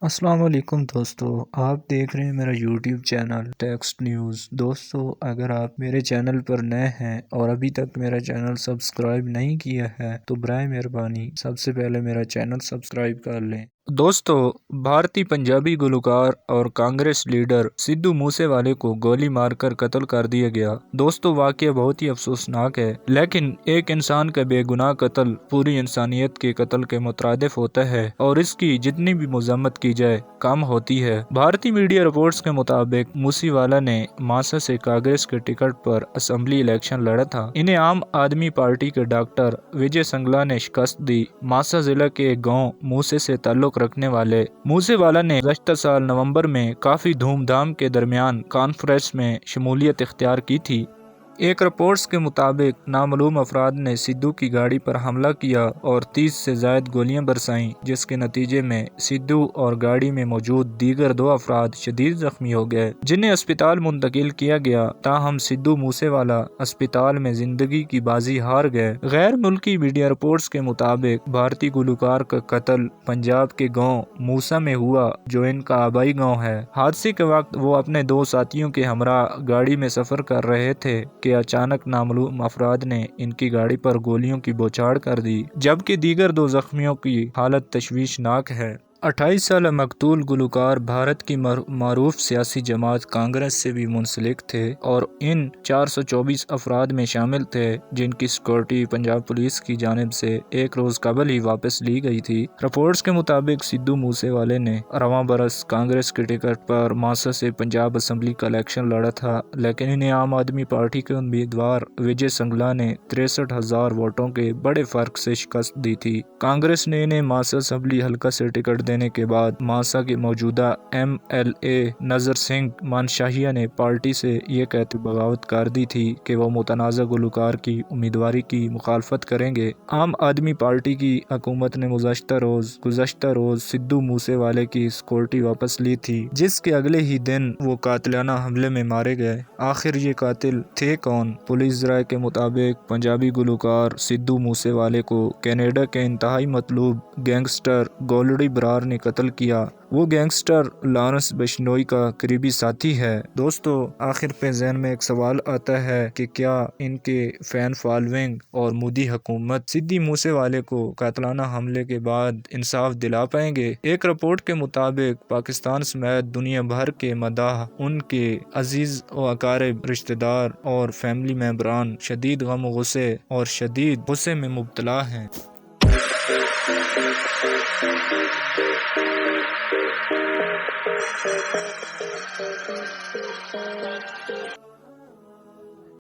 السلام علیکم دوستو، آپ دیکھ رہے ہیں میرا یوٹیوب چینل ٹیکسٹ نیوز۔ دوستو، اگر آپ میرے چینل پر نئے ہیں اور ابھی تک میرا چینل سبسکرائب نہیں کیا ہے تو برائے مہربانی سب سے پہلے میرا چینل سبسکرائب کر لیں۔ دوستو، بھارتی پنجابی گلوکار اور کانگریس لیڈر سدھو موسے والے کو گولی مار کر قتل کر دیا گیا۔ دوستو، واقعہ بہت ہی افسوسناک ہے، لیکن ایک انسان کا بے گناہ قتل پوری انسانیت کے قتل کے مترادف ہوتا ہے اور اس کی جتنی بھی مذمت کی جائے کم ہوتی ہے۔ بھارتی میڈیا رپورٹس کے مطابق موسی والا نے ماسا سے کانگریس کے ٹکٹ پر اسمبلی الیکشن لڑا تھا۔ انہیں عام آدمی پارٹی کے ڈاکٹر وجے سنگلا نے شکست دی۔ ماسا ضلع کے ایک گاؤں موسے سے تعلق رکھنے والے موسے والا نے گزشتہ سال نومبر میں کافی دھوم دھام کے درمیان کانفرنس میں شمولیت اختیار کی تھی۔ ایک رپورٹس کے مطابق نامعلوم افراد نے سدھو کی گاڑی پر حملہ کیا اور 30 سے زائد گولیاں برسائیں، جس کے نتیجے میں سدھو اور گاڑی میں موجود دیگر 2 افراد شدید زخمی ہو گئے، جنہیں اسپتال منتقل کیا گیا۔ تاہم سدھو موسے والا اسپتال میں زندگی کی بازی ہار گئے۔ غیر ملکی میڈیا رپورٹس کے مطابق بھارتی گلوکار کا قتل پنجاب کے گاؤں موسا میں ہوا، جو ان کا آبائی گاؤں ہے۔ حادثے کے وقت وہ اپنے 2 ساتھیوں کے ہمراہ گاڑی میں سفر کر رہے تھے کہ اچانک نامعلوم افراد نے ان کی گاڑی پر گولیوں کی بوچھاڑ کر دی، جبکہ دیگر 2 زخمیوں کی حالت تشویشناک ہے۔ 28 سالہ مقتول گلوکار بھارت کی معروف سیاسی جماعت کانگریس سے بھی منسلک تھے اور ان 424 افراد میں شامل تھے جن کی سیکورٹی پنجاب پولیس کی جانب سے ایک روز قبل ہی واپس لی گئی تھی۔ رپورٹس کے مطابق سدھو موسے والے نے رواں برس کانگریس کے ٹکٹ پر ماسا سے پنجاب اسمبلی کا الیکشن لڑا تھا، لیکن انہیں عام آدمی پارٹی کے امیدوار وجے سنگلا نے 63,000 ووٹوں کے بڑے فرق سے شکست دی تھی۔ کانگریس نے انہیں ماسا اسمبلی حلقہ سے ٹکٹ دینے کے بعد ماسا کے موجودہ ایم ایل اے نذر سنگھ مانشاہیا نے پارٹی سے یہ کہتے بغاوت کر دی تھی کہ وہ متنازع گلوکار کی امیدواری کی مخالفت کریں گے۔ عام آدمی پارٹی کی حکومت نے گزشتہ روز سدھو موسے والے کی سیکورٹی واپس لی تھی، جس کے اگلے ہی دن وہ قاتلانہ حملے میں مارے گئے۔ آخر یہ قاتل تھے کون؟ پولیس ذرائع کے مطابق پنجابی گلوکار سدھو موسے والے کو کینیڈا کے انتہائی مطلوب گینگسٹر گولڈی برار نے قتل کیا۔ وہ گینگسٹر لارنس بشنوئی کا قریبی ساتھی ہے۔ دوستو، آخر پہ ذہن میں ایک سوال آتا ہے کہ کیا ان کے فین فالوئنگ اور مودی حکومت سدھو موسے والے کو قاتلانہ حملے کے بعد انصاف دلا پائیں گے؟ ایک رپورٹ کے مطابق پاکستان سمیت دنیا بھر کے مداح ان کے عزیز و اقارب، رشتہ دار اور فیملی ممبران شدید غم و غصے اور شدید غصے میں مبتلا ہیں۔